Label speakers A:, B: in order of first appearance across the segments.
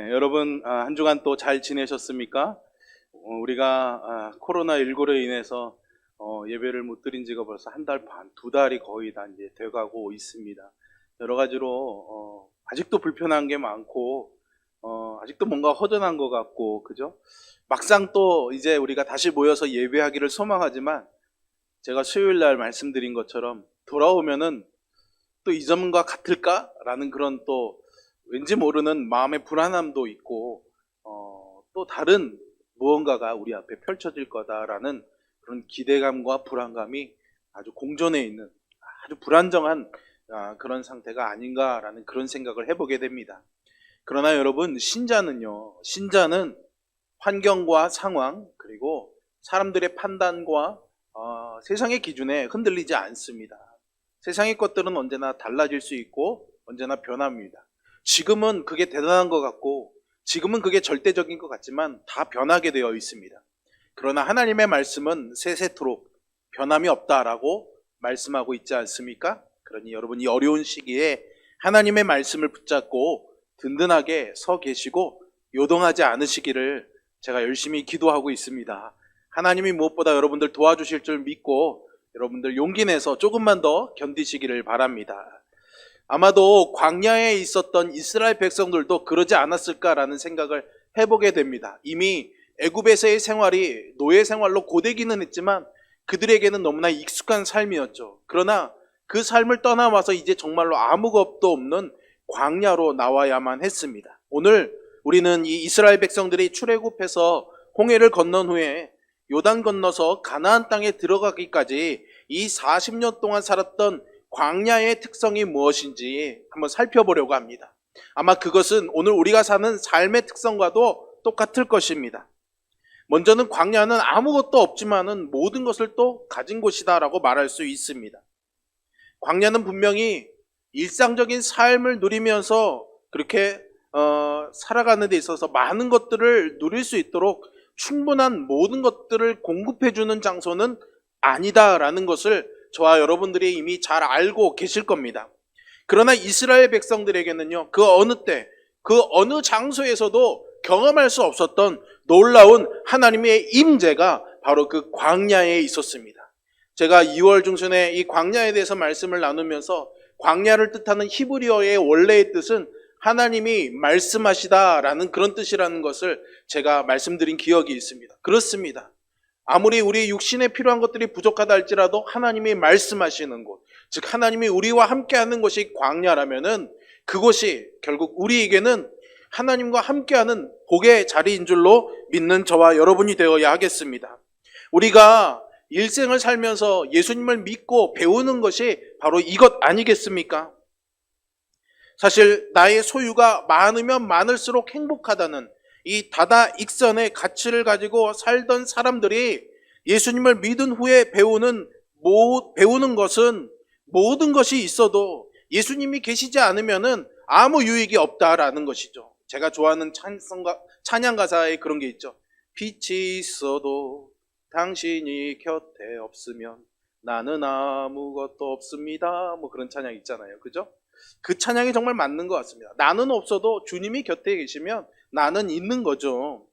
A: 여러분 한 주간 또 잘 지내셨습니까? 우리가 코로나19로 인해서 예배를 못 드린 지가 벌써 한 달 반, 두 달이 거의 다 이제 돼가고 있습니다. 여러 가지로 아직도 불편한 게 많고 아직도 뭔가 허전한 것 같고, 그죠? 막상 또 이제 우리가 다시 모여서 예배하기를 소망하지만, 제가 수요일 날 말씀드린 것처럼 돌아오면은 또 이전과 같을까라는 그런 또 왠지 모르는 마음의 불안함도 있고, 또 다른 무언가가 우리 앞에 펼쳐질 거다라는 그런 기대감과 불안감이 아주 공존해 있는 아주 불안정한 그런 상태가 아닌가라는 그런 생각을 해보게 됩니다. 그러나 여러분, 신자는 환경과 상황, 그리고 사람들의 판단과 세상의 기준에 흔들리지 않습니다. 세상의 것들은 언제나 달라질 수 있고 언제나 변합니다. 지금은 그게 대단한 것 같고, 지금은 그게 절대적인 것 같지만 다 변하게 되어 있습니다. 그러나 하나님의 말씀은 세세토록 변함이 없다라고 말씀하고 있지 않습니까? 그러니 여러분, 이 어려운 시기에 하나님의 말씀을 붙잡고 든든하게 서 계시고 요동하지 않으시기를 제가 열심히 기도하고 있습니다. 하나님이 무엇보다 여러분들 도와주실 줄 믿고 여러분들 용기 내서 조금만 더 견디시기를 바랍니다. 아마도 광야에 있었던 이스라엘 백성들도 그러지 않았을까라는 생각을 해보게 됩니다. 이미 애굽에서의 생활이 노예 생활로 고되기는 했지만 그들에게는 너무나 익숙한 삶이었죠. 그러나 그 삶을 떠나와서 이제 정말로 아무것도 없는 광야로 나와야만 했습니다. 오늘 우리는 이 이스라엘 백성들이 출애굽해서 홍해를 건넌 후에 요단 건너서 가나안 땅에 들어가기까지 이 40년 동안 살았던 광야의 특성이 무엇인지 한번 살펴보려고 합니다. 아마 그것은 오늘 우리가 사는 삶의 특성과도 똑같을 것입니다. 먼저는 광야는 아무것도 없지만은 모든 것을 또 가진 곳이다라고 말할 수 있습니다. 광야는 분명히 일상적인 삶을 누리면서 그렇게 살아가는 데 있어서 많은 것들을 누릴 수 있도록 충분한 모든 것들을 공급해주는 장소는 아니다라는 것을 저와 여러분들이 이미 잘 알고 계실 겁니다. 그러나 이스라엘 백성들에게는요, 그 어느 때, 그 어느 장소에서도 경험할 수 없었던 놀라운 하나님의 임재가 바로 그 광야에 있었습니다. 제가 2월 중순에 이 광야에 대해서 말씀을 나누면서 광야를 뜻하는 히브리어의 원래의 뜻은 하나님이 말씀하시다라는 그런 뜻이라는 것을 제가 말씀드린 기억이 있습니다. 그렇습니다. 아무리 우리 육신에 필요한 것들이 부족하다 할지라도 하나님이 말씀하시는 곳, 즉 하나님이 우리와 함께하는 것이 광야라면은 그곳이 결국 우리에게는 하나님과 함께하는 복의 자리인 줄로 믿는 저와 여러분이 되어야 하겠습니다. 우리가 일생을 살면서 예수님을 믿고 배우는 것이 바로 이것 아니겠습니까? 사실 나의 소유가 많으면 많을수록 행복하다는 이 다다익선의 가치를 가지고 살던 사람들이 예수님을 믿은 후에 배우는 것은 모든 것이 있어도 예수님이 계시지 않으면은 아무 유익이 없다라는 것이죠. 제가 좋아하는 찬양 가사에 그런 게 있죠. 빛이 있어도 당신이 곁에 없으면 나는 아무것도 없습니다. 뭐 그런 찬양 있잖아요. 그죠? 그 찬양이 정말 맞는 것 같습니다. 나는 없어도 주님이 곁에 계시면 나는 있는 거죠.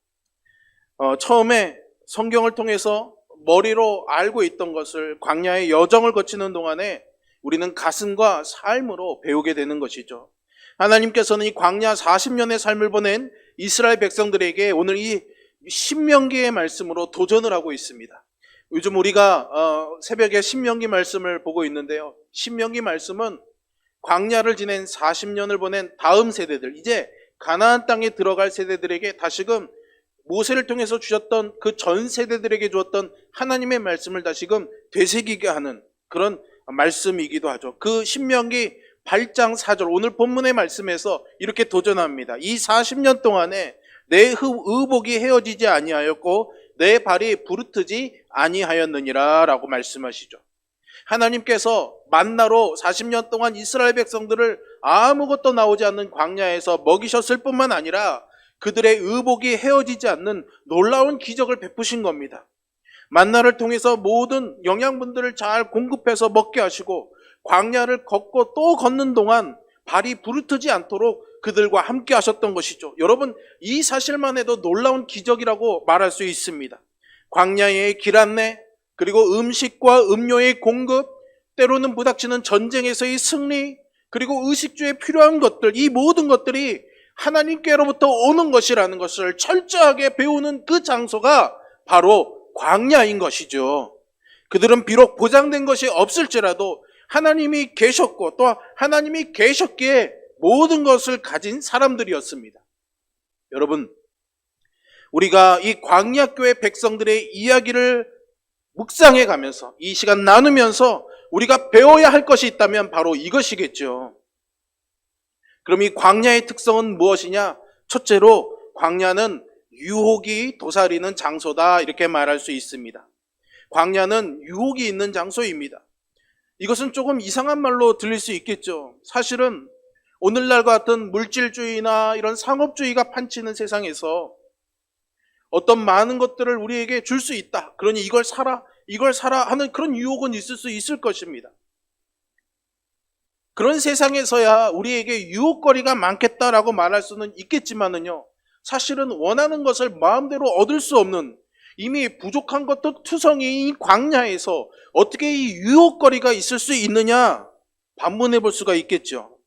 A: 처음에 성경을 통해서 머리로 알고 있던 것을 광야의 여정을 거치는 동안에 우리는 가슴과 삶으로 배우게 되는 것이죠. 하나님께서는 이 광야 40년의 삶을 보낸 이스라엘 백성들에게 오늘 이 신명기의 말씀으로 도전을 하고 있습니다. 요즘 우리가 새벽에 신명기 말씀을 보고 있는데요. 신명기 말씀은 광야를 지낸 40년을 보낸 다음 세대들, 이제 가나안 땅에 들어갈 세대들에게 다시금 모세를 통해서 주셨던 그 전 세대들에게 주었던 하나님의 말씀을 다시금 되새기게 하는 그런 말씀이기도 하죠. 그 신명기 8장 4절 오늘 본문의 말씀에서 이렇게 도전합니다. 이 40년 동안에 내 의복이 헤어지지 아니하였고 내 발이 부르트지 아니하였느니라 라고 말씀하시죠. 하나님께서 만나로 40년 동안 이스라엘 백성들을 아무것도 나오지 않는 광야에서 먹이셨을 뿐만 아니라 그들의 의복이 헤어지지 않는 놀라운 기적을 베푸신 겁니다. 만나를 통해서 모든 영양분들을 잘 공급해서 먹게 하시고 광야를 걷고 또 걷는 동안 발이 부르트지 않도록 그들과 함께 하셨던 것이죠. 여러분, 이 사실만 해도 놀라운 기적이라고 말할 수 있습니다. 광야의 길 안내, 그리고 음식과 음료의 공급, 때로는 부닥치는 전쟁에서의 승리, 그리고 의식주에 필요한 것들, 이 모든 것들이 하나님께로부터 오는 것이라는 것을 철저하게 배우는 그 장소가 바로 광야인 것이죠. 그들은 비록 보장된 것이 없을지라도 하나님이 계셨고 또 하나님이 계셨기에 모든 것을 가진 사람들이었습니다. 여러분, 우리가 이 광야교회 백성들의 이야기를 묵상해 가면서 이 시간 나누면서 우리가 배워야 할 것이 있다면 바로 이것이겠죠. 그럼 이 광야의 특성은 무엇이냐? 첫째로 광야는 유혹이 도사리는 장소다, 이렇게 말할 수 있습니다. 광야는 유혹이 있는 장소입니다. 이것은 조금 이상한 말로 들릴 수 있겠죠. 사실은 오늘날과 같은 물질주의나 이런 상업주의가 판치는 세상에서 어떤 많은 것들을 우리에게 줄 수 있다, 그러니 이걸 사라 하는 그런 유혹은 있을 수 있을 것입니다. 그런 세상에서야 우리에게 유혹거리가 많겠다라고 말할 수는 있겠지만은요, 사실은 원하는 것을 마음대로 얻을 수 없는 이미 부족한 것도 투성이인 이 광야에서 어떻게 이 유혹거리가 있을 수 있느냐 반문해 볼 수가 있겠죠.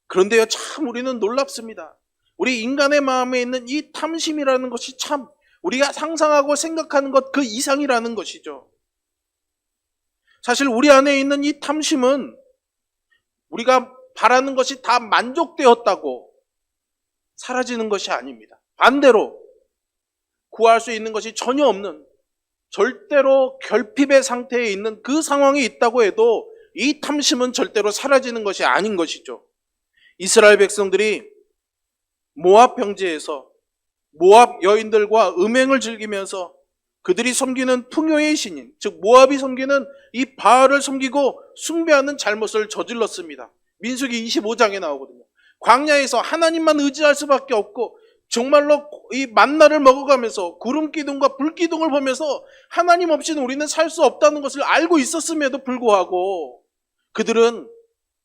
A: 그런데요, 참 우리는 놀랍습니다. 우리 인간의 마음에 있는 이 탐심이라는 것이 참 우리가 상상하고 생각하는 것 그 이상이라는 것이죠. 사실 우리 안에 있는 이 탐심은 우리가 바라는 것이 다 만족되었다고 사라지는 것이 아닙니다. 반대로 구할 수 있는 것이 전혀 없는 절대로 결핍의 상태에 있는 그 상황이 있다고 해도 이 탐심은 절대로 사라지는 것이 아닌 것이죠. 이스라엘 백성들이 모압 평지에서 모압 여인들과 음행을 즐기면서 그들이 섬기는 풍요의 신인, 즉 모압이 섬기는 이 바알을 섬기고 숭배하는 잘못을 저질렀습니다. 민수기 25장에 나오거든요. 광야에서 하나님만 의지할 수밖에 없고 정말로 이 만나를 먹어가면서 구름 기둥과 불 기둥을 보면서 하나님 없이는 우리는 살 수 없다는 것을 알고 있었음에도 불구하고 그들은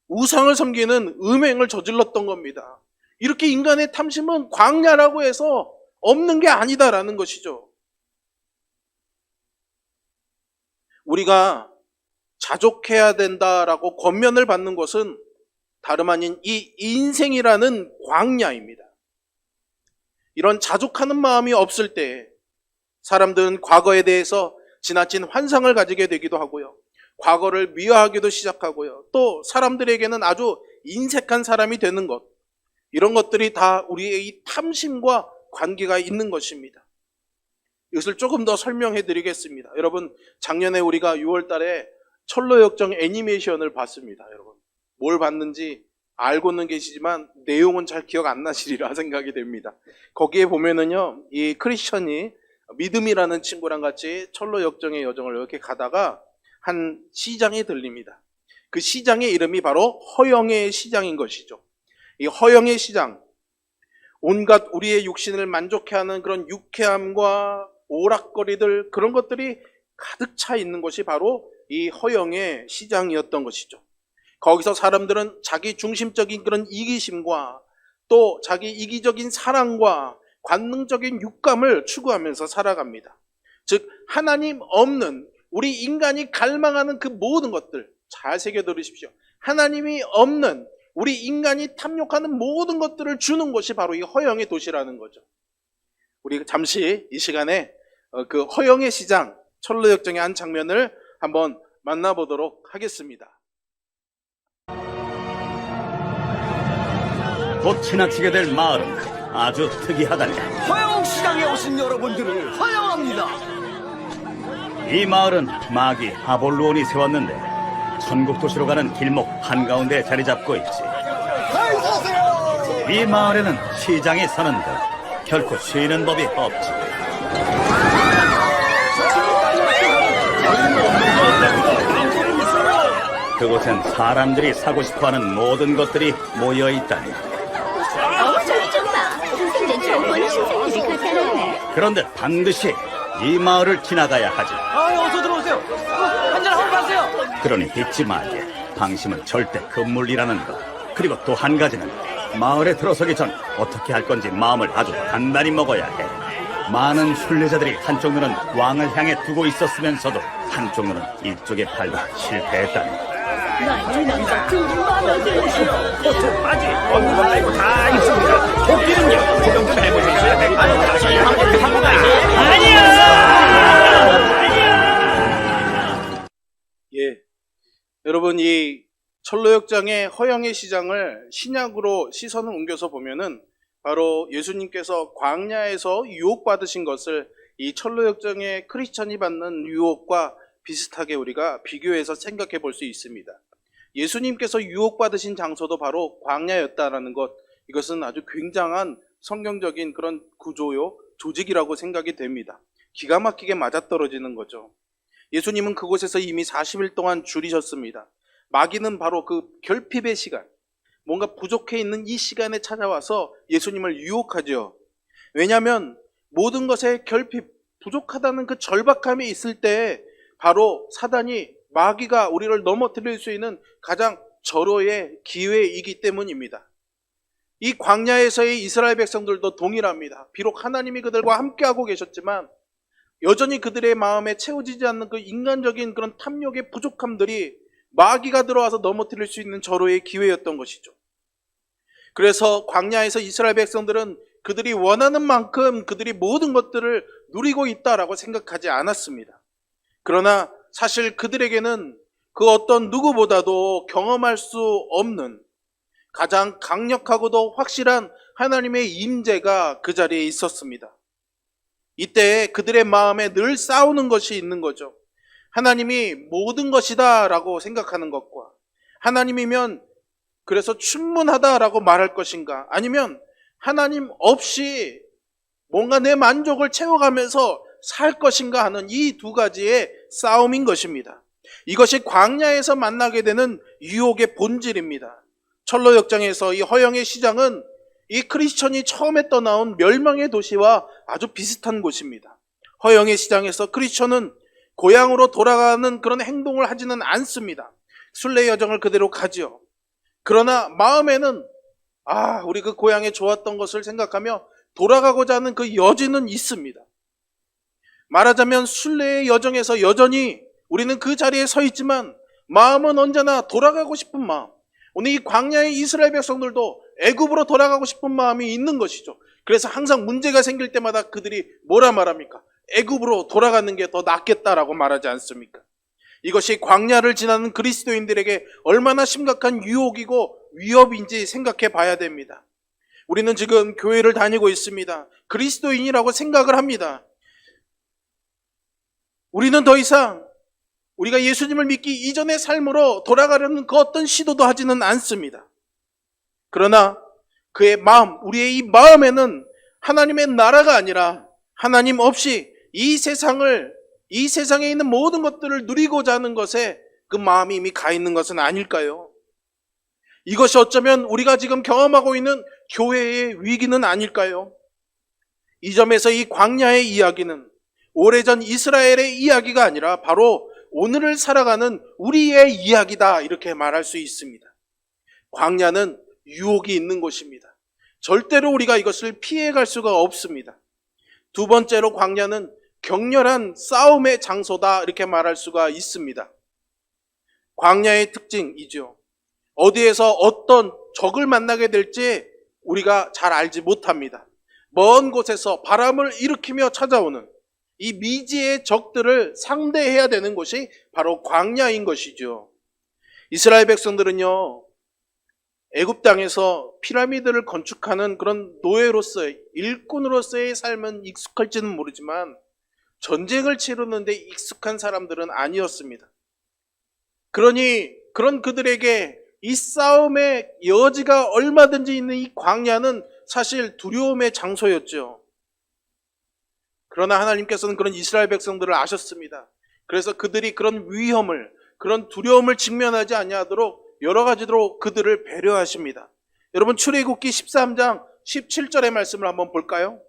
A: 우상을 섬기는 음행을 저질렀던 겁니다. 이렇게 인간의 탐심은 광야라고 해서 없는 게 아니다라는 것이죠. 우리가 자족해야 된다라고 권면을 받는 것은 다름 아닌 이 인생이라는 광야입니다. 이런 자족하는 마음이 없을 때 사람들은 과거에 대해서 지나친 환상을 가지게 되기도 하고요. 과거를 미화하기도 시작하고요. 또 사람들에게는 아주 인색한 사람이 되는 것, 이런 것들이 다 우리의 이 탐심과 관계가 있는 것입니다. 이것을 조금 더 설명해 드리겠습니다. 여러분, 작년에 우리가 6월 달에 철로역정 애니메이션을 봤습니다. 여러분, 뭘 봤는지 알고는 계시지만 내용은 잘 기억 안 나시리라 생각이 됩니다. 거기에 보면은요, 이 크리스천이 믿음이라는 친구랑 같이 철로역정의 여정을 이렇게 가다가 한 시장에 들립니다. 그 시장의 이름이 바로 허영의 시장인 것이죠. 이 허영의 시장, 온갖 우리의 육신을 만족해 하는 그런 유쾌함과 오락거리들, 그런 것들이 가득 차 있는 것이 바로 이 허영의 시장이었던 것이죠. 거기서 사람들은 자기 중심적인 그런 이기심과 또 자기 이기적인 사랑과 관능적인 육감을 추구하면서 살아갑니다. 즉, 하나님 없는 우리 인간이 갈망하는 그 모든 것들 잘 새겨 들으십시오. 하나님이 없는 우리 인간이 탐욕하는 모든 것들을 주는 것이 바로 이 허영의 도시라는 거죠. 우리 잠시 이 시간에 그 허영의 시장, 철로역정의 한 장면을 한번 만나보도록 하겠습니다.
B: 곧 지나치게 될 마을은 아주 특이하단다.
C: 허영시장에 오신 여러분들을 환영합니다.
B: 이 마을은 마귀 아볼루온이 세웠는데 천국 도시로 가는 길목 한가운데 자리 잡고 있지. 이 마을에는 시장이 서는데 결코 쉬는 법이 없지. 그곳엔 사람들이 사고 싶어하는 모든 것들이 모여 있다니.
D: 저기 좀 봐. 생전 처음 보는 신사들이 가잖아.
B: 그런데 반드시 이 마을을 지나가야 하지.
C: 어서 들어오세요. 한잔 하고 가세요.
B: 그러니 잊지 말게. 방심은 절대 금물이라는 것. 그리고 또 한 가지는 마을에 들어서기 전 어떻게 할 건지 마음을 아주 단단히 먹어야 해. 많은 순례자들이 한쪽 눈은 왕을 향해 두고 있었으면서도 한쪽 눈은 이쪽에 팔고 실패했다니.
D: 나의 남자 둘이 많아들지요.
C: 아직 없는 것 말고 다 있습니다. 도끼는요. 구경 좀 해보셔야 됩니다. 저희 한번 하고 가세요.
A: 예. 여러분, 이 철로역장의 허영의 시장을 신약으로 시선을 옮겨서 보면은 바로 예수님께서 광야에서 유혹받으신 것을 이 철로역장의 크리스천이 받는 유혹과 비슷하게 우리가 비교해서 생각해 볼 수 있습니다. 예수님께서 유혹받으신 장소도 바로 광야였다라는 것, 이것은 아주 굉장한 성경적인 그런 구조요, 조직이라고 생각이 됩니다. 기가 막히게 맞아떨어지는 거죠. 예수님은 그곳에서 이미 40일 동안 줄이셨습니다. 마귀는 바로 그 결핍의 시간, 뭔가 부족해 있는 이 시간에 찾아와서 예수님을 유혹하죠. 왜냐하면 모든 것에 결핍, 부족하다는 그 절박함이 있을 때 바로 사단이, 마귀가 우리를 넘어뜨릴 수 있는 가장 절호의 기회이기 때문입니다. 이 광야에서의 이스라엘 백성들도 동일합니다. 비록 하나님이 그들과 함께하고 계셨지만 여전히 그들의 마음에 채워지지 않는 그 인간적인 그런 탐욕의 부족함들이 마귀가 들어와서 넘어뜨릴 수 있는 절호의 기회였던 것이죠. 그래서 광야에서 이스라엘 백성들은 그들이 원하는 만큼 그들이 모든 것들을 누리고 있다라고 생각하지 않았습니다. 그러나 사실 그들에게는 그 어떤 누구보다도 경험할 수 없는 가장 강력하고도 확실한 하나님의 임재가 그 자리에 있었습니다. 이때 그들의 마음에 늘 싸우는 것이 있는 거죠. 하나님이 모든 것이다 라고 생각하는 것과, 하나님이면 그래서 충분하다라고 말할 것인가, 아니면 하나님 없이 뭔가 내 만족을 채워가면서 살 것인가 하는 이 두 가지의 싸움인 것입니다. 이것이 광야에서 만나게 되는 유혹의 본질입니다. 철로역장에서 이 허영의 시장은 이 크리스천이 처음에 떠나온 멸망의 도시와 아주 비슷한 곳입니다. 허영의 시장에서 크리스천은 고향으로 돌아가는 그런 행동을 하지는 않습니다. 순례 여정을 그대로 가지요. 그러나 마음에는 우리 그 고향에 좋았던 것을 생각하며 돌아가고자 하는 그 여지는 있습니다. 말하자면 순례의 여정에서 여전히 우리는 그 자리에 서 있지만 마음은 언제나 돌아가고 싶은 마음. 오늘 이 광야의 이스라엘 백성들도 애굽으로 돌아가고 싶은 마음이 있는 것이죠. 그래서 항상 문제가 생길 때마다 그들이 뭐라 말합니까? 애굽으로 돌아가는 게 더 낫겠다라고 말하지 않습니까? 이것이 광야를 지나는 그리스도인들에게 얼마나 심각한 유혹이고 위협인지 생각해 봐야 됩니다. 우리는 지금 교회를 다니고 있습니다. 그리스도인이라고 생각을 합니다. 우리는 더 이상 우리가 예수님을 믿기 이전의 삶으로 돌아가려는 그 어떤 시도도 하지는 않습니다. 그러나 그의 마음, 우리의 이 마음에는 하나님의 나라가 아니라 하나님 없이 이 세상에 있는 모든 것들을 누리고자 하는 것에 그 마음이 이미 가 있는 것은 아닐까요? 이것이 어쩌면 우리가 지금 경험하고 있는 교회의 위기는 아닐까요? 이 점에서 이 광야의 이야기는 오래전 이스라엘의 이야기가 아니라 바로 오늘을 살아가는 우리의 이야기다, 이렇게 말할 수 있습니다. 광야는 유혹이 있는 곳입니다. 절대로 우리가 이것을 피해갈 수가 없습니다. 두 번째로 광야는 격렬한 싸움의 장소다, 이렇게 말할 수가 있습니다. 광야의 특징이죠. 어디에서 어떤 적을 만나게 될지 우리가 잘 알지 못합니다. 먼 곳에서 바람을 일으키며 찾아오는 이 미지의 적들을 상대해야 되는 곳이 바로 광야인 것이죠. 이스라엘 백성들은요, 애굽 땅에서 피라미드를 건축하는 그런 노예로서의, 일꾼으로서의 삶은 익숙할지는 모르지만 전쟁을 치르는데 익숙한 사람들은 아니었습니다. 그러니 그런 그들에게 이 싸움의 여지가 얼마든지 있는 이 광야는 사실 두려움의 장소였죠. 그러나 하나님께서는 그런 이스라엘 백성들을 아셨습니다. 그래서 그들이 그런 위험을, 그런 두려움을 직면하지 아니하도록 여러 가지로 그들을 배려하십니다. 여러분, 출애굽기 13장 17절의 말씀을 한번 볼까요?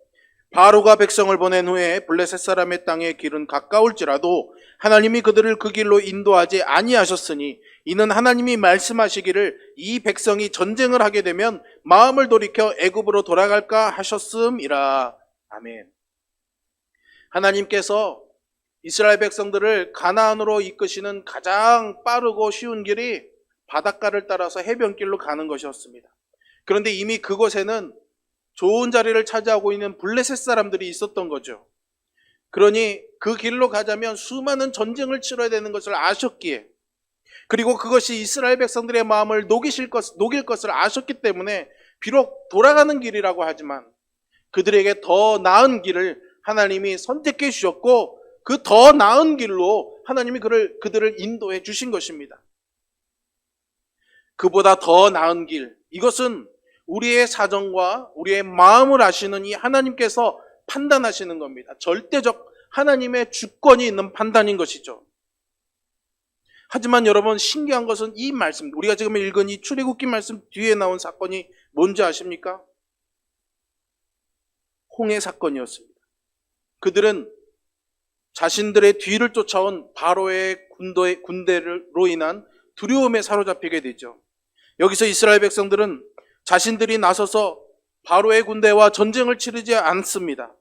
E: 바로가 백성을 보낸 후에 블레셋 사람의 땅의 길은 가까울지라도 하나님이 그들을 그 길로 인도하지 아니하셨으니 이는 하나님이 말씀하시기를 이 백성이 전쟁을 하게 되면 마음을 돌이켜 애굽으로 돌아갈까 하셨음이라. 아멘. 하나님께서 이스라엘 백성들을 가나안으로 이끄시는 가장 빠르고 쉬운 길이 바닷가를 따라서 해변길로 가는 것이었습니다. 그런데 이미 그곳에는 좋은 자리를 차지하고 있는 블레셋 사람들이 있었던 거죠. 그러니 그 길로 가자면 수많은 전쟁을 치러야 되는 것을 아셨기에, 그리고 그것이 이스라엘 백성들의 마음을 녹일 것을 아셨기 때문에 비록 돌아가는 길이라고 하지만 그들에게 더 나은 길을 하나님이 선택해 주셨고 그 더 나은 길로 하나님이 그들을 인도해 주신 것입니다. 그보다 더 나은 길, 이것은 우리의 사정과 우리의 마음을 아시는 이 하나님께서 판단하시는 겁니다. 절대적 하나님의 주권이 있는 판단인 것이죠. 하지만 여러분, 신기한 것은 이 말씀, 우리가 지금 읽은 이 출애굽기 말씀 뒤에 나온 사건이 뭔지 아십니까? 홍해 사건이었습니다. 그들은 자신들의 뒤를 쫓아온 바로의 군대로 인한 두려움에 사로잡히게 되죠. 여기서 이스라엘 백성들은 자신들이 나서서 바로의 군대와 전쟁을 치르지 않습니다.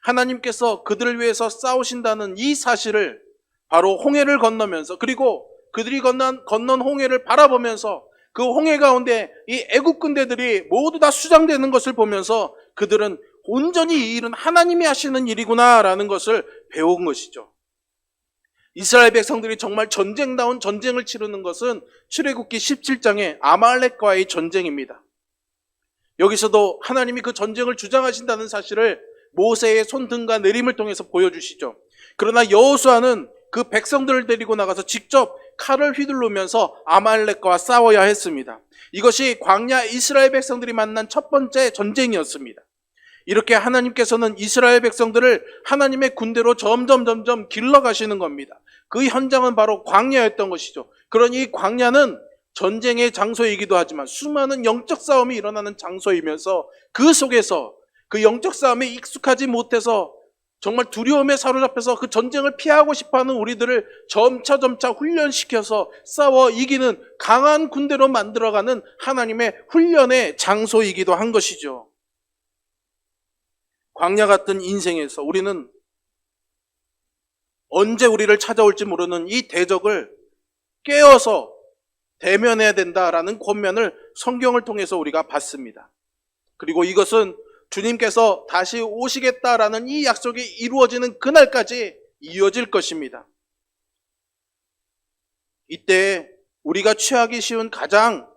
E: 하나님께서 그들을 위해서 싸우신다는 이 사실을 바로 홍해를 건너면서, 그리고 그들이 건넌 홍해를 바라보면서 그 홍해 가운데 이 애국 군대들이 모두 다 수장되는 것을 보면서 그들은 온전히 이 일은 하나님이 하시는 일이구나라는 것을 배운 것이죠. 이스라엘 백성들이 정말 전쟁다운 전쟁을 치르는 것은 출애굽기 17장의 아말렉과의 전쟁입니다. 여기서도 하나님이 그 전쟁을 주장하신다는 사실을 모세의 손등과 내림을 통해서 보여주시죠. 그러나 여호수아는 그 백성들을 데리고 나가서 직접 칼을 휘두르면서 아말렉과 싸워야 했습니다. 이것이 광야 이스라엘 백성들이 만난 첫 번째 전쟁이었습니다. 이렇게 하나님께서는 이스라엘 백성들을 하나님의 군대로 점점 길러가시는 겁니다. 그 현장은 바로 광야였던 것이죠. 그러니 광야는 전쟁의 장소이기도 하지만 수많은 영적 싸움이 일어나는 장소이면서 그 속에서 그 영적 싸움에 익숙하지 못해서 정말 두려움에 사로잡혀서 그 전쟁을 피하고 싶어하는 우리들을 점차 훈련시켜서 싸워 이기는 강한 군대로 만들어가는 하나님의 훈련의 장소이기도 한 것이죠. 광야 같은 인생에서 우리는 언제 우리를 찾아올지 모르는 이 대적을 깨어서 대면해야 된다라는 권면을 성경을 통해서 우리가 받습니다. 그리고 이것은 주님께서 다시 오시겠다라는 이 약속이 이루어지는 그날까지 이어질 것입니다. 이때 우리가 취하기 쉬운 가장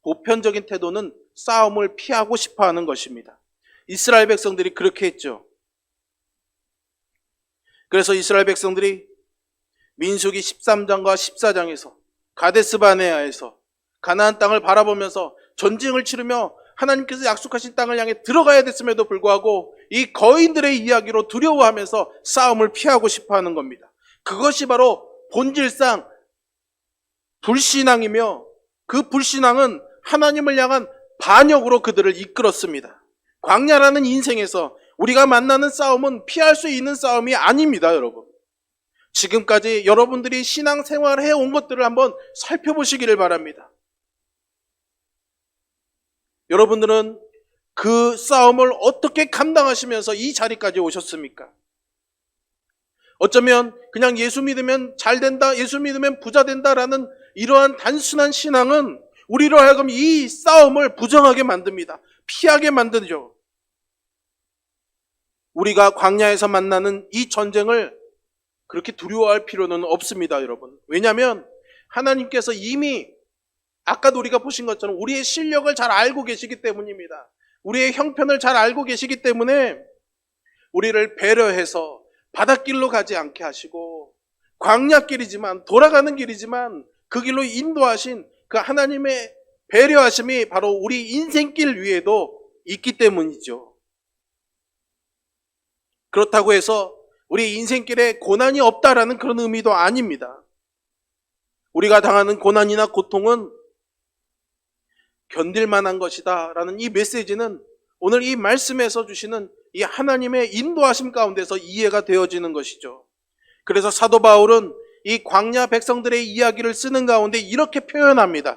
E: 보편적인 태도는 싸움을 피하고 싶어 하는 것입니다. 이스라엘 백성들이 그렇게 했죠. 그래서 이스라엘 백성들이 민수기 13장과 14장에서 가데스바네아에서 가나안 땅을 바라보면서 전쟁을 치르며 하나님께서 약속하신 땅을 향해 들어가야 됐음에도 불구하고 이 거인들의 이야기로 두려워하면서 싸움을 피하고 싶어하는 겁니다. 그것이 바로 본질상 불신앙이며 그 불신앙은 하나님을 향한 반역으로 그들을 이끌었습니다. 광야라는 인생에서 우리가 만나는 싸움은 피할 수 있는 싸움이 아닙니다, 여러분. 지금까지 여러분들이 신앙생활을 해온 것들을 한번 살펴보시기를 바랍니다. 여러분들은 그 싸움을 어떻게 감당하시면서 이 자리까지 오셨습니까? 어쩌면 그냥 예수 믿으면 잘 된다, 예수 믿으면 부자 된다라는 이러한 단순한 신앙은 우리로 하여금 이 싸움을 부정하게 만듭니다. 피하게 만들죠. 우리가 광야에서 만나는 이 전쟁을 그렇게 두려워할 필요는 없습니다, 여러분. 왜냐하면 하나님께서 이미 아까도 우리가 보신 것처럼 우리의 실력을 잘 알고 계시기 때문입니다. 우리의 형편을 잘 알고 계시기 때문에 우리를 배려해서 바닷길로 가지 않게 하시고 광야길이지만, 돌아가는 길이지만 그 길로 인도하신 그 하나님의 배려하심이 바로 우리 인생길 위에도 있기 때문이죠. 그렇다고 해서 우리 인생길에 고난이 없다라는 그런 의미도 아닙니다. 우리가 당하는 고난이나 고통은 견딜 만한 것이다 라는 이 메시지는 오늘 이 말씀에서 주시는 이 하나님의 인도하심 가운데서 이해가 되어지는 것이죠. 그래서 사도 바울은 이 광야 백성들의 이야기를 쓰는 가운데 이렇게 표현합니다.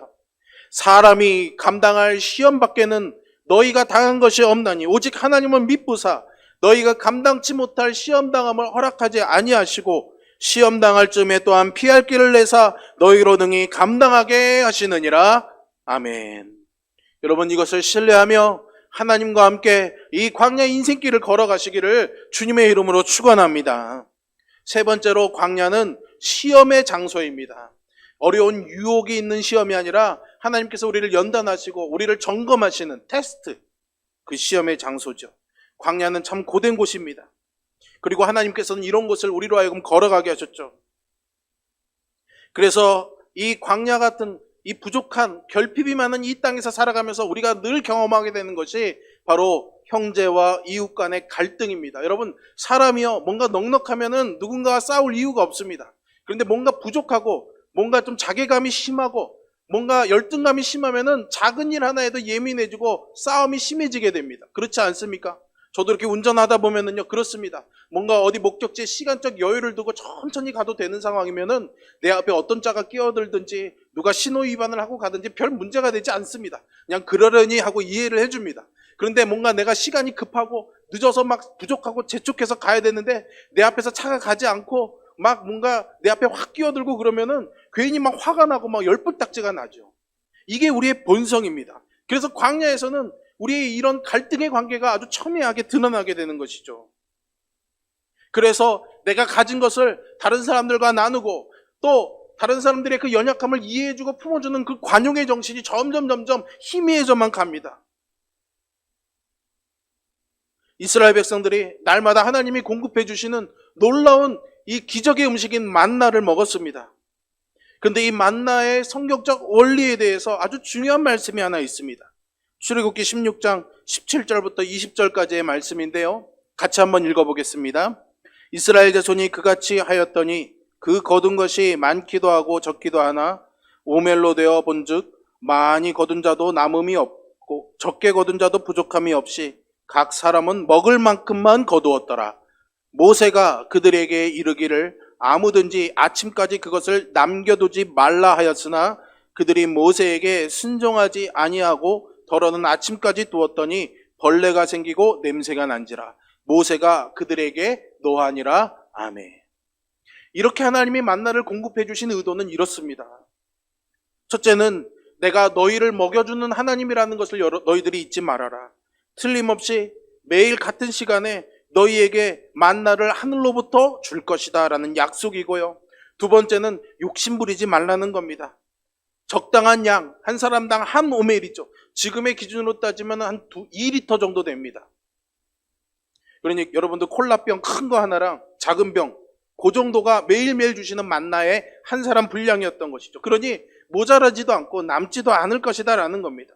E: 사람이 감당할 시험 밖에는 너희가 당한 것이 없나니 오직 하나님은 미쁘사 너희가 감당치 못할 시험 당함을 허락하지 아니하시고 시험 당할 쯤에 또한 피할 길을 내사 너희로 능히 감당하게 하시느니라. 아멘. 여러분, 이것을 신뢰하며 하나님과 함께 이 광야 인생길을 걸어가시기를 주님의 이름으로 축원합니다. 세 번째로, 광야는 시험의 장소입니다. 어려운 유혹이 있는 시험이 아니라 하나님께서 우리를 연단하시고 우리를 점검하시는 테스트, 그 시험의 장소죠. 광야는 참 고된 곳입니다. 그리고 하나님께서는 이런 곳을 우리로 하여금 걸어가게 하셨죠. 그래서 이 광야 같은 이 부족한 결핍이 많은 이 땅에서 살아가면서 우리가 늘 경험하게 되는 것이 바로 형제와 이웃 간의 갈등입니다. 여러분, 사람이요, 뭔가 넉넉하면은 누군가와 싸울 이유가 없습니다. 그런데 뭔가 부족하고 뭔가 좀 자괴감이 심하고 뭔가 열등감이 심하면은 작은 일 하나에도 예민해지고 싸움이 심해지게 됩니다. 그렇지 않습니까? 저도 이렇게 운전하다 보면은요, 그렇습니다. 뭔가 어디 목적지에 시간적 여유를 두고 천천히 가도 되는 상황이면은 내 앞에 어떤 차가 끼어들든지 누가 신호 위반을 하고 가든지 별 문제가 되지 않습니다. 그냥 그러려니 하고 이해를 해줍니다. 그런데 뭔가 내가 시간이 급하고 늦어서 막 부족하고 재촉해서 가야 되는데 내 앞에서 차가 가지 않고 막 뭔가 내 앞에 확 끼어들고 그러면은 괜히 막 화가 나고 막 열불딱지가 나죠. 이게 우리의 본성입니다. 그래서 광야에서는 우리의 이런 갈등의 관계가 아주 첨예하게 드러나게 되는 것이죠. 그래서 내가 가진 것을 다른 사람들과 나누고 또 다른 사람들의 그 연약함을 이해해주고 품어주는 그 관용의 정신이 점점 희미해져만 갑니다. 이스라엘 백성들이 날마다 하나님이 공급해 주시는 놀라운 이 기적의 음식인 만나를 먹었습니다. 그런데 이 만나의 성경적 원리에 대해서 아주 중요한 말씀이 하나 있습니다. 출애굽기 16장 17절부터 20절까지의 말씀인데요, 같이 한번 읽어보겠습니다. 이스라엘 자손이 그같이 하였더니 그 거둔 것이 많기도 하고 적기도 하나 오멜로 되어 본즉 많이 거둔 자도 남음이 없고 적게 거둔 자도 부족함이 없이 각 사람은 먹을 만큼만 거두었더라. 모세가 그들에게 이르기를 아무든지 아침까지 그것을 남겨두지 말라 하였으나 그들이 모세에게 순종하지 아니하고 더러는 아침까지 두었더니 벌레가 생기고 냄새가 난지라. 모세가 그들에게 노하니라. 아멘. 이렇게 하나님이 만나를 공급해 주신 의도는 이렇습니다. 첫째는 내가 너희를 먹여주는 하나님이라는 것을 너희들이 잊지 말아라. 틀림없이 매일 같은 시간에 너희에게 만나를 하늘로부터 줄 것이다 라는 약속이고요. 두 번째는 욕심 부리지 말라는 겁니다. 적당한 양, 한 사람당 한 오멜이죠. 지금의 기준으로 따지면 한 2리터 정도 됩니다. 그러니 여러분들 콜라병 큰 거 하나랑 작은 병, 그 정도가 매일매일 주시는 만나의 한 사람 분량이었던 것이죠. 그러니 모자라지도 않고 남지도 않을 것이다 라는 겁니다.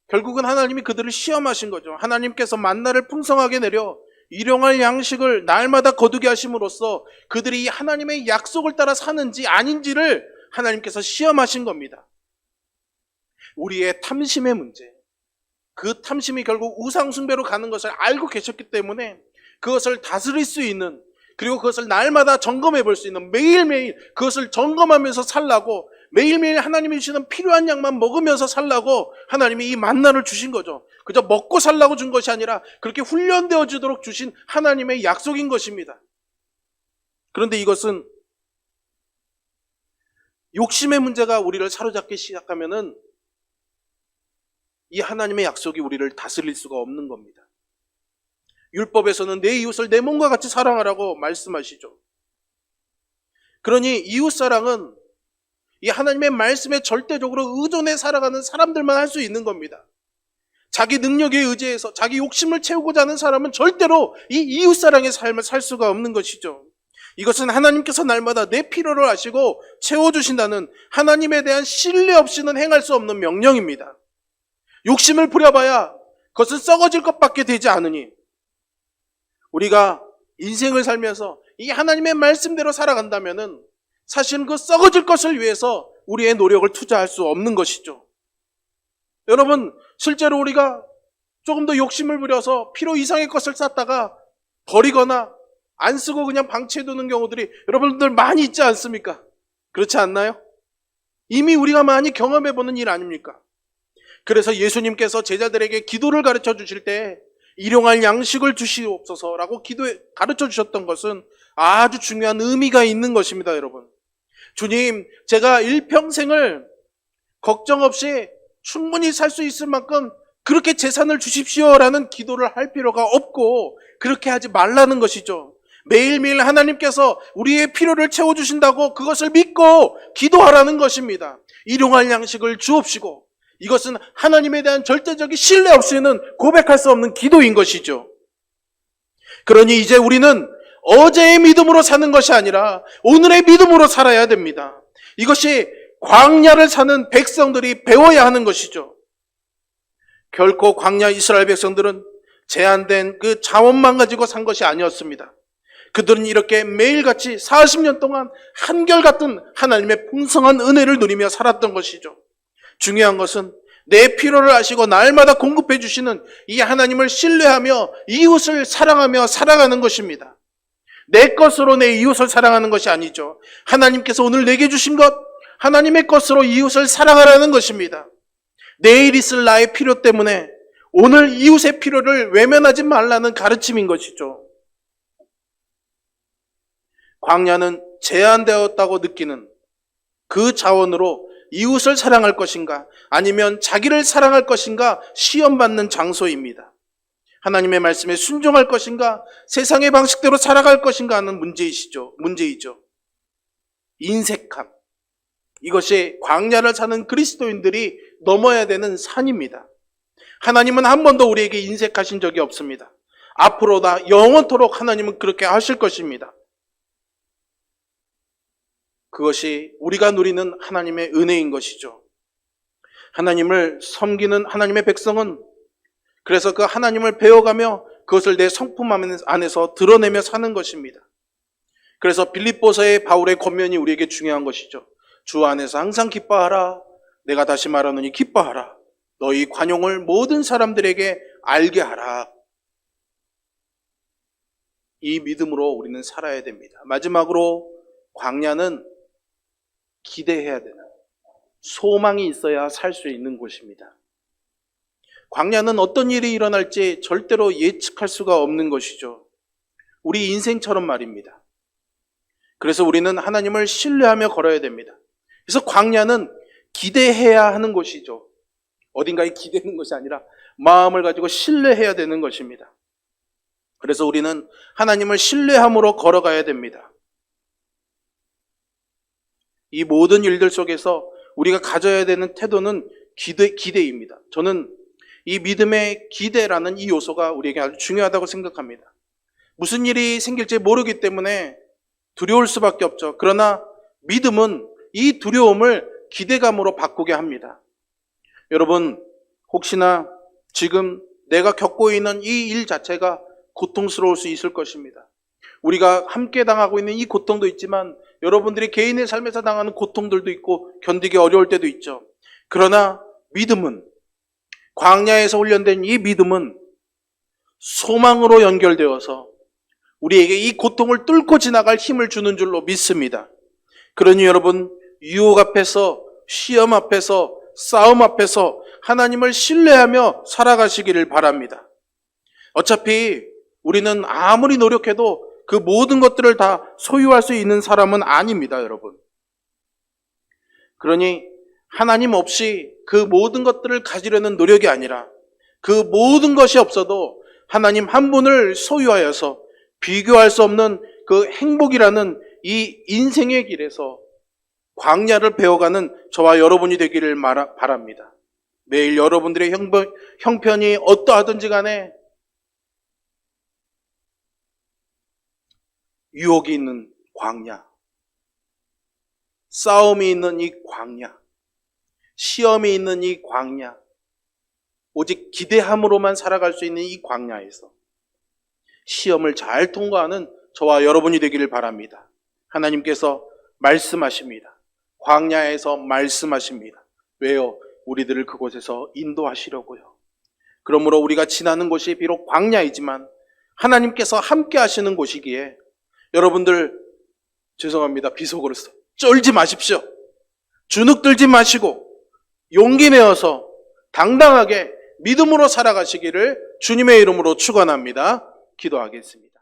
E: 결국은 하나님이 그들을 시험하신 거죠. 하나님께서 만나를 풍성하게 내려 일용할 양식을 날마다 거두게 하심으로써 그들이 하나님의 약속을 따라 사는지 아닌지를 하나님께서 시험하신 겁니다. 우리의 탐심의 문제, 그 탐심이 결국 우상숭배로 가는 것을 알고 계셨기 때문에 그것을 다스릴 수 있는, 그리고 그것을 날마다 점검해 볼 수 있는, 매일매일 그것을 점검하면서 살라고, 매일매일 하나님이 주시는 필요한 양만 먹으면서 살라고 하나님이 이 만나를 주신 거죠. 그저 먹고 살라고 준 것이 아니라 그렇게 훈련되어 주도록 주신 하나님의 약속인 것입니다. 그런데 이것은 욕심의 문제가 우리를 사로잡기 시작하면은 이 하나님의 약속이 우리를 다스릴 수가 없는 겁니다. 율법에서는 내 이웃을 내 몸과 같이 사랑하라고 말씀하시죠. 그러니 이웃사랑은 이 하나님의 말씀에 절대적으로 의존해 살아가는 사람들만 할 수 있는 겁니다. 자기 능력에 의지해서 자기 욕심을 채우고자 하는 사람은 절대로 이 이웃사랑의 삶을 살 수가 없는 것이죠. 이것은 하나님께서 날마다 내 필요를 아시고 채워주신다는 하나님에 대한 신뢰 없이는 행할 수 없는 명령입니다. 욕심을 부려봐야 그것은 썩어질 것밖에 되지 않으니 우리가 인생을 살면서 이 하나님의 말씀대로 살아간다면은 사실은 그 썩어질 것을 위해서 우리의 노력을 투자할 수 없는 것이죠. 여러분, 실제로 우리가 조금 더 욕심을 부려서 필요 이상의 것을 쌌다가 버리거나 안 쓰고 그냥 방치해두는 경우들이 여러분들 많이 있지 않습니까? 그렇지 않나요? 이미 우리가 많이 경험해보는 일 아닙니까? 그래서 예수님께서 제자들에게 기도를 가르쳐 주실 때 일용할 양식을 주시옵소서라고 가르쳐 주셨던 것은 아주 중요한 의미가 있는 것입니다, 여러분. 주님, 제가 일평생을 걱정 없이 충분히 살 수 있을 만큼 그렇게 재산을 주십시오라는 기도를 할 필요가 없고 그렇게 하지 말라는 것이죠. 매일매일 하나님께서 우리의 필요를 채워주신다고 그것을 믿고 기도하라는 것입니다. 일용할 양식을 주옵시고, 이것은 하나님에 대한 절대적인 신뢰 없이는 고백할 수 없는 기도인 것이죠. 그러니 이제 우리는 어제의 믿음으로 사는 것이 아니라 오늘의 믿음으로 살아야 됩니다. 이것이 광야를 사는 백성들이 배워야 하는 것이죠. 결코 광야 이스라엘 백성들은 제한된 그 자원만 가지고 산 것이 아니었습니다. 그들은 이렇게 매일같이 40년 동안 한결같은 하나님의 풍성한 은혜를 누리며 살았던 것이죠. 중요한 것은 내 필요를 아시고 날마다 공급해 주시는 이 하나님을 신뢰하며 이웃을 사랑하며 살아가는 것입니다. 내 것으로 내 이웃을 사랑하는 것이 아니죠. 하나님께서 오늘 내게 주신 것, 하나님의 것으로 이웃을 사랑하라는 것입니다. 내일 있을 나의 필요 때문에 오늘 이웃의 필요를 외면하지 말라는 가르침인 것이죠. 광야는 제한되었다고 느끼는 그 자원으로 이웃을 사랑할 것인가 아니면 자기를 사랑할 것인가 시험받는 장소입니다. 하나님의 말씀에 순종할 것인가 세상의 방식대로 살아갈 것인가 하는 문제이죠. 인색함. 이것이 광야를 사는 그리스도인들이 넘어야 되는 산입니다. 하나님은 한 번도 우리에게 인색하신 적이 없습니다. 앞으로다 영원토록 하나님은 그렇게 하실 것입니다. 그것이 우리가 누리는 하나님의 은혜인 것이죠. 하나님을 섬기는 하나님의 백성은 그래서 그 하나님을 배워가며 그것을 내 성품 안에서 드러내며 사는 것입니다. 그래서 빌립보서의 바울의 권면이 우리에게 중요한 것이죠. 주 안에서 항상 기뻐하라. 내가 다시 말하노니 기뻐하라. 너희 관용을 모든 사람들에게 알게 하라. 이 믿음으로 우리는 살아야 됩니다. 마지막으로 광야는 기대해야 되는, 소망이 있어야 살 수 있는 곳입니다. 광야는 어떤 일이 일어날지 절대로 예측할 수가 없는 것이죠. 우리 인생처럼 말입니다. 그래서 우리는 하나님을 신뢰하며 걸어야 됩니다. 그래서 광야는 기대해야 하는 곳이죠. 어딘가에 기대는 것이 아니라 마음을 가지고 신뢰해야 되는 것입니다. 그래서 우리는 하나님을 신뢰함으로 걸어가야 됩니다. 이 모든 일들 속에서 우리가 가져야 되는 태도는 기대입니다. 저는 이 믿음의 기대라는 이 요소가 우리에게 아주 중요하다고 생각합니다. 무슨 일이 생길지 모르기 때문에 두려울 수밖에 없죠. 그러나 믿음은 이 두려움을 기대감으로 바꾸게 합니다. 여러분, 혹시나 지금 내가 겪고 있는 이 일 자체가 고통스러울 수 있을 것입니다. 우리가 함께 당하고 있는 이 고통도 있지만 여러분들이 개인의 삶에서 당하는 고통들도 있고 견디기 어려울 때도 있죠. 그러나 믿음은, 광야에서 훈련된 이 믿음은 소망으로 연결되어서 우리에게 이 고통을 뚫고 지나갈 힘을 주는 줄로 믿습니다. 그러니 여러분, 유혹 앞에서, 시험 앞에서, 싸움 앞에서 하나님을 신뢰하며 살아가시기를 바랍니다. 어차피 우리는 아무리 노력해도 그 모든 것들을 다 소유할 수 있는 사람은 아닙니다, 여러분. 그러니 하나님 없이 그 모든 것들을 가지려는 노력이 아니라 그 모든 것이 없어도 하나님 한 분을 소유하여서 비교할 수 없는 그 행복이라는 이 인생의 길에서 광야를 배워가는 저와 여러분이 되기를 바랍니다. 매일 여러분들의 형편이 어떠하든지 간에 유혹이 있는 광야, 싸움이 있는 이 광야, 시험이 있는 이 광야, 오직 기대함으로만 살아갈 수 있는 이 광야에서 시험을 잘 통과하는 저와 여러분이 되기를 바랍니다. 하나님께서 말씀하십니다. 광야에서 말씀하십니다. 왜요? 우리들을 그곳에서 인도하시려고요. 그러므로 우리가 지나는 곳이 비록 광야이지만 하나님께서 함께 하시는 곳이기에 여러분들 죄송합니다. 비속어로 쫄지 마십시오. 주눅 들지 마시고 용기 내어서 당당하게 믿음으로 살아가시기를 주님의 이름으로 축원합니다. 기도하겠습니다.